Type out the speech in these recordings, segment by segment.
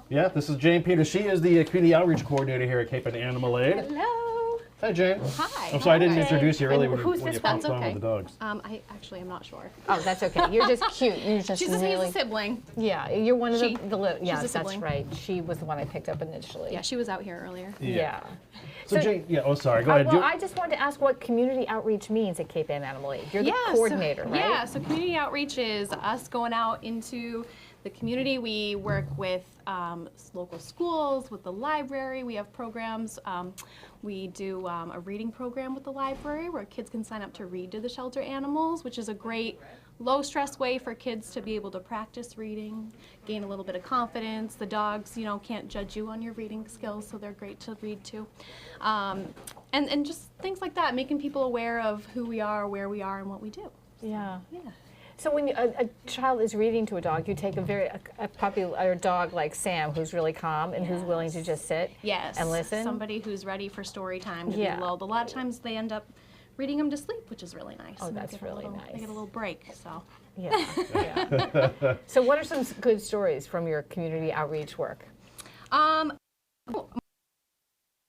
Yeah, this is Jane Peters. She is the community outreach coordinator here at Cape Animal Aid. Hello. Hi, Jane. Hi. I'm sorry I didn't Hi. introduce you earlier And when who's you this? popped That's on okay. with the dogs. I actually am not sure. Oh, that's okay. You're just cute. You're just He's really. a sibling. Yeah, you're one of She. the little. Yeah, She's a that's sibling. right. She was the one I picked up initially. Yeah, she was out here earlier. Yeah. So Jane, sorry, go ahead. Well, I just wanted to ask what community outreach means at Cape Ann Animal Aid. You're the coordinator, right? Yeah, so community outreach is us going out into the community. We work with local schools, with the library. We have programs. We do a reading program with the library where kids can sign up to read to the shelter animals, which is a great low-stress way for kids to be able to practice reading, gain a little bit of confidence. The dogs, can't judge you on your reading skills, so they're great to read to. And just things like that, making people aware of who we are, where we are, and what we do. Yeah. Yeah. So when a child is reading to a dog, you take a puppy or a dog like Sam, who's really calm and who's willing to just sit and listen. Somebody who's ready for story time to Yeah. be lulled. A lot of times they end up reading them to sleep, which is really nice. Oh, And they that's get a really little- nice. They get a little break, so. Yeah. Yeah. So what are some good stories from your community outreach work?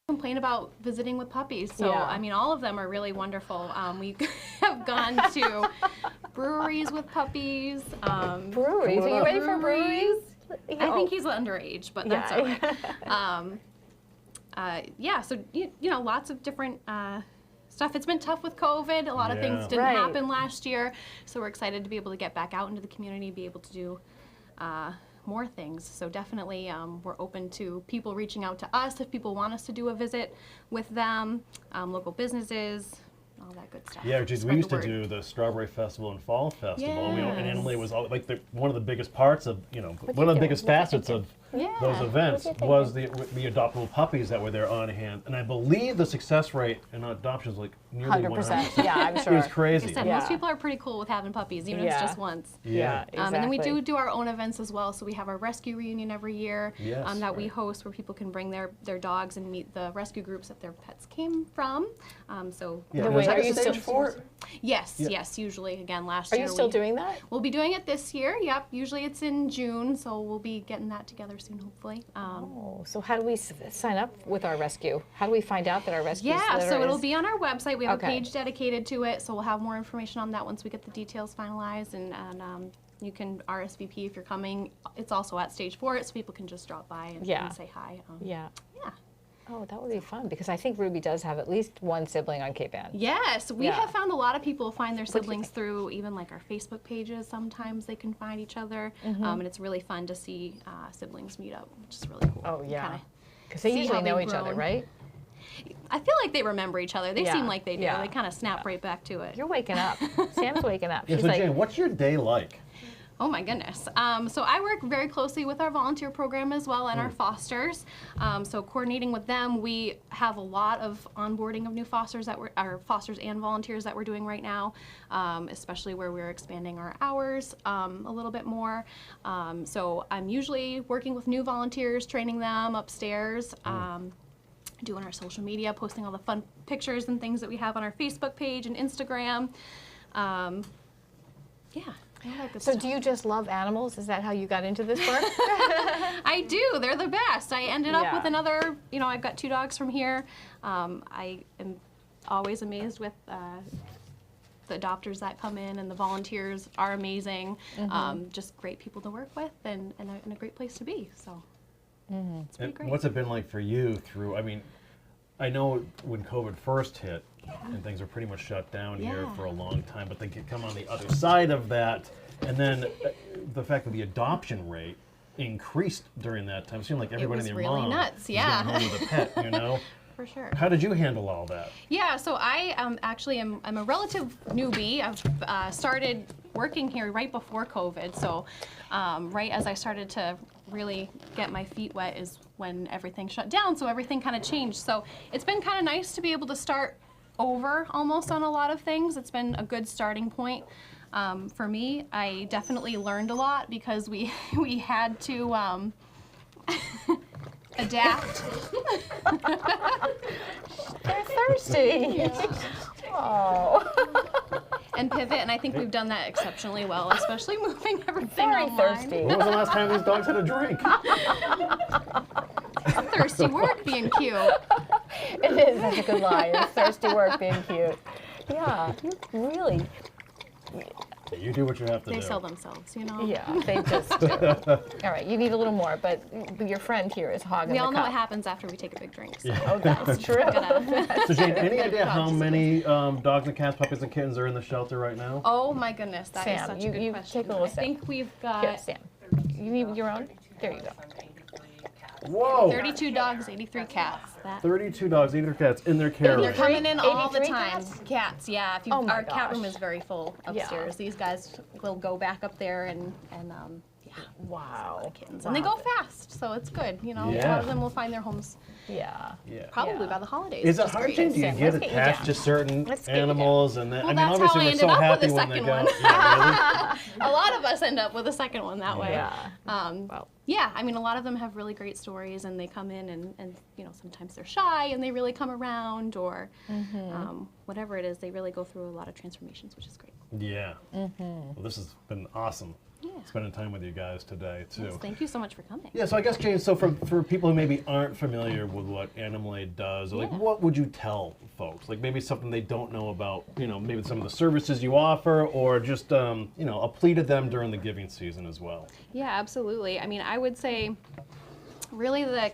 Complain about visiting with puppies. So, Yeah. I mean, all of them are really wonderful. We have gone to breweries with puppies. Breweries? Are you ready for breweries? I think he's underage, but that's all right. Yeah, so, lots of different stuff. It's been tough with COVID. A lot of things didn't happen last year. So we're excited to be able to get back out into the community, be able to do more things. So definitely we're open to people reaching out to us if people want us to do a visit with them, local businesses, all that good stuff. Yeah, geez, we used to do the Strawberry Festival and Fall Festival. And Animal Aid was one of the biggest parts of, one of the biggest facets of those events was the adoptable puppies that were there on hand. And I believe the success rate in adoption is like nearly 100%. Yeah, I'm sure. It was crazy. Like I said, most people are pretty cool with having puppies, even if it's just once. Yeah, exactly. And then we do our own events as well. So we have our rescue reunion every year that we host, where people can bring their dogs and meet the rescue groups that their pets came from. Are you still for it? Yes, usually. Again, last Are year. you still doing that? We'll be doing it this year, yep. Usually it's in June, so we'll be getting that together soon, hopefully. So how do we sign up with our rescue? How do we find out that our rescue so it'll be on our website. We have a Okay. page dedicated to it, so we'll have more information on that once we get the details finalized, and you can RSVP if you're coming. It's also at Stage 4, so people can just drop by and say hi. Yeah. Yeah. Oh, that would be fun, because I think Ruby does have at least one sibling on Cape Ann. Yes, we have found a lot of people find their siblings through even like our Facebook pages. Sometimes they can find each other, and it's really fun to see siblings meet up, which is really cool. Oh, yeah. Kinda Because they see usually how know they've each other, grown. right? I feel like they remember each other. They Yeah, seem like they do. yeah. They kind of snap right back to it. You're waking up. Sam's waking up. Yeah, She's so like, Jane, what's your day like? Oh my goodness. So I work very closely with our volunteer program as well and our fosters. So coordinating with them, we have a lot of onboarding of new fosters our fosters and volunteers that we're doing right now, especially where we're expanding our hours a little bit more. So I'm usually working with new volunteers, training them upstairs, doing our social media, posting all the fun pictures and things that we have on our Facebook page and Instagram. so do you just love animals? Is that how you got into this work? I do. They're the best. I ended up with Yeah. another, I've got 2 dogs from here. I am always amazed with the adopters that come in, and the volunteers are amazing. Just great people to work with, and a great place to be. So it's pretty great. What's it been like for you through, I know when COVID first hit, and things were pretty much shut down here for a long time, but they could come on the other side of that, and then the fact that the adoption rate increased during that time. It seemed like everybody was and their really mom nuts, was yeah. going home with a pet, For sure. How did you handle all that? Yeah, so I I'm a relative newbie. I've started working here right before COVID, so right as I started to really get my feet wet is when everything shut down, so everything kind of changed. So it's been kind of nice to be able to start over almost on a lot of things. It's been a good starting point. For me, I definitely learned a lot because we had to adapt. They're thirsty. Oh. and pivot, and I think we've done that exceptionally well, especially moving everything Very online. thirsty. When was the last time these dogs had a drink? It's thirsty work being cute. It is. That's a good lie. It's thirsty work being cute. Yeah, you really. You do what you have to do. They sell themselves, you know? Yeah, they just do. All right, you need a little more, but your friend here is hogging We the all know cup. what happens after we take a big drink. So. Oh, that's true. So Jane, any idea how many dogs and cats, puppies and kittens are in the shelter right now? Oh my goodness, that is Sam, such a good you question. take a little I sip. think we've got Here, Sam. You need your own? There you go. Whoa! 32 dogs, 83 cats. 32 dogs, 83 cats in their care They're room. coming in all the 83 time. cats? Cats, yeah. If you, Oh my our cat room gosh. is very full Yeah. upstairs. These guys will go back up there and yeah, Wow. kittens. And they go fast, so it's good. You know, a Yeah. lot of them will find their homes Yeah. Yeah. probably Yeah. by the holidays. Is it which hard, great. Jane? Do you Sam, get let's get you attached down. to certain Let's get you down. animals? And then, Well, I mean, that's obviously how I we're ended so up with happy the when they second go. one. Yeah, really? A lot of us end up with a second one that way. Yeah. Well, Yeah, I mean, a lot of them have really great stories, and they come in, and you know, sometimes they're shy, and they really come around, or whatever it is, they really go through a lot of transformations, which is great. Yeah. Well, this has been awesome. Yeah. Spending time with you guys today too. Yes, thank you so much for coming. Yeah, so I guess, Jane, so for people who maybe aren't familiar with what Animal Aid does, like Yeah. what would you tell folks? Like maybe something they don't know about, you know, maybe some of the services you offer, or just, you know, a plea to them during the giving season as well. Yeah, absolutely. I mean, I would say really the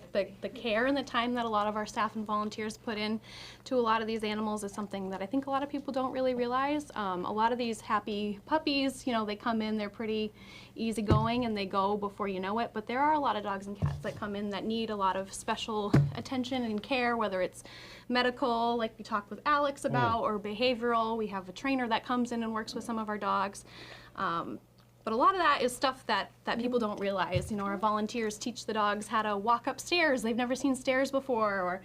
care and the time that a lot of our staff and volunteers put in to a lot of these animals is something that I think a lot of people don't really realize. A lot of these happy puppies, you know, they come in, they're pretty easygoing and they go before you know it, but there are a lot of dogs and cats that come in that need a lot of special attention and care, whether it's medical, like we talked with Alex about, or behavioral. We have a trainer that comes in and works with some of our dogs. But a lot of that is stuff that people don't realize. You know, our volunteers teach the dogs how to walk upstairs. They've never seen stairs before, or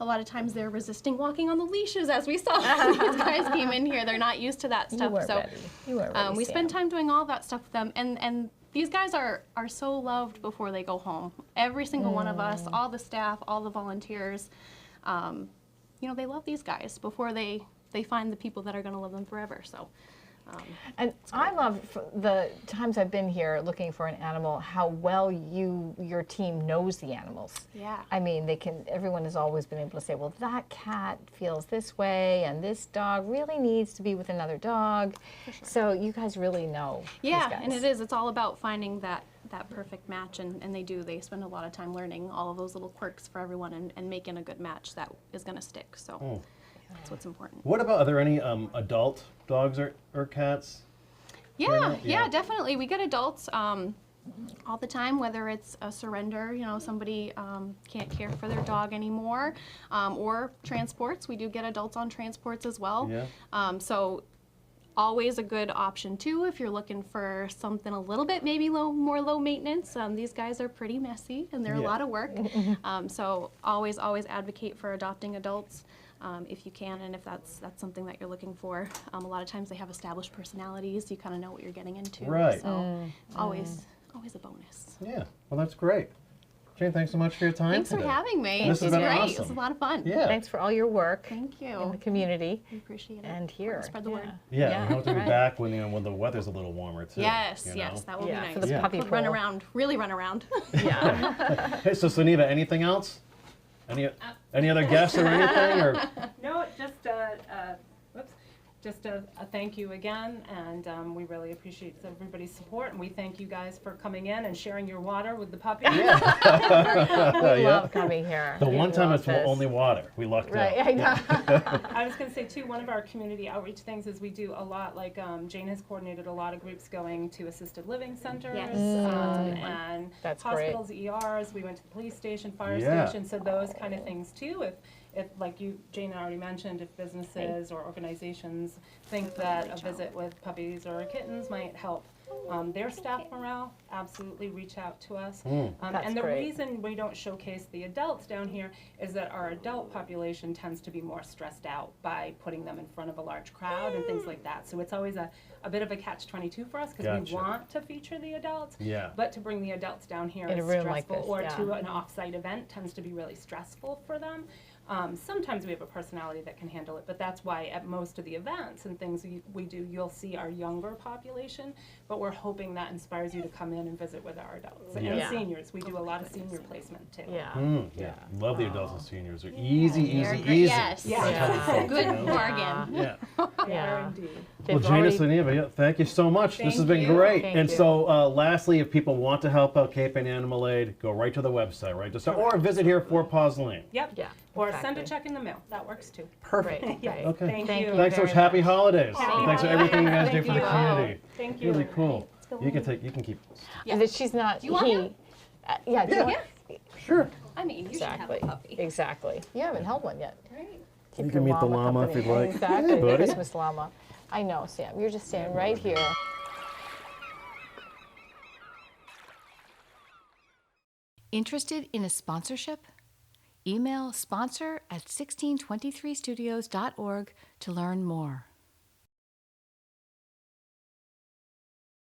a lot of times they're resisting walking on the leashes, as we saw when these guys came in here. They're not used to that stuff. You were So ready. You were ready, we Sam. spend time doing all that stuff with them, and these guys are so loved before they go home. Every single one of us, all the staff, all the volunteers, you know, they love these guys before they find the people that are going to love them forever. So. And I love the times I've been here looking for an animal, how well your team knows the animals. Yeah. I mean, everyone has always been able to say, well, that cat feels this way, and this dog really needs to be with another dog. So you guys really know these Yeah, guys. and it's all about finding that perfect match, and they spend a lot of time learning all of those little quirks for everyone and making a good match that is going to stick. So that's what's important. What about, are there any adult dogs or cats? Yeah, Yeah. yeah, definitely. We get adults all the time, whether it's a surrender, you know, somebody can't care for their dog anymore, or transports. We do get adults on transports as well. Yeah. So always a good option too if you're looking for something a little bit maybe more low maintenance. These guys are pretty messy and they're a Yeah. lot of work. So always advocate for adopting adults. If you can, and if that's something that you're looking for. A lot of times they have established personalities. You kind of know what you're getting into. Right. So always a bonus. Yeah. Well, that's great. Jane, thanks so much for your time Thanks today. for having me. This has It was been great. awesome. It was a lot of fun. Yeah. Thanks for all your work Thank you. in the community We appreciate it. and here. Spread the word. Yeah, we hope to be right. back when the weather's a little warmer too. Yes, you yes, know? that will Yeah, be nice. for the Yeah. puppy Run pool. around, really run around. Yeah. Hey, so Sunita, anything else? Any other guests or anything? Or No, just a thank you again, and we really appreciate everybody's support, and we thank you guys for coming in and sharing your water with the puppies. We Yeah. love coming here. The We one time love it's this. only water. We lucked Right, out. I know. I was going to say too, one of our community outreach things is we do a lot, like Jane has coordinated a lot of groups going to assisted living centers, Yes. and That's great. hospitals, ERs. We went to the police station, fire Yeah. station, so those kind of things too. If like Jane already mentioned, if businesses or organizations think that a visit with puppies or kittens might help their staff morale, absolutely reach out to us. That's And the great. reason we don't showcase the adults down here is that our adult population tends to be more stressed out by putting them in front of a large crowd and things like that. So it's always a bit of a catch-22 for us, because Gotcha. we want to feature the adults, Yeah. but to bring the adults down here In a is room like stressful, this, or yeah. to an off-site event tends to be really stressful for them. Sometimes we have a personality that can handle it, but that's why at most of the events and things we do, you'll see our younger population, but we're hoping that inspires you to come in and visit with our adults and Yeah. seniors. We do a lot of senior placement too. Yeah. Yeah, love the adults and seniors. They're easy, They're easy, great. easy. Yes. Yeah. Good You know? bargain. Yeah. They Yeah. are indeed. Well, They've Janice already- and Eva, yeah, thank you so much. This has Thank been you. great. Thank And you. so, lastly, if people want to help out Cape Ann Animal Aid, go right to the website, right? Just or visit here at Fort Paws Lane. Yep. Yeah, Or send a exactly. check in the mail. That works too. Perfect. Great, Yeah. great. Okay. Thank Thank you. you. Thanks so much. very Happy much. holidays. Happy Thanks for everything you guys do Thank for the you. community. Thank you. Really cool. Let's go You can on. take. You can keep. And that she's not, you want he, him? Yeah, do you want- Sure. I mean, you should have Exactly, a puppy. exactly. You haven't held one yet. Right. Keep You can your meet the llama if company. you'd like. Exactly, Hey, buddy. Christmas llama. I know, Sam, you're just staying right here. Interested in a sponsorship? Email sponsor@1623studios.org to learn more.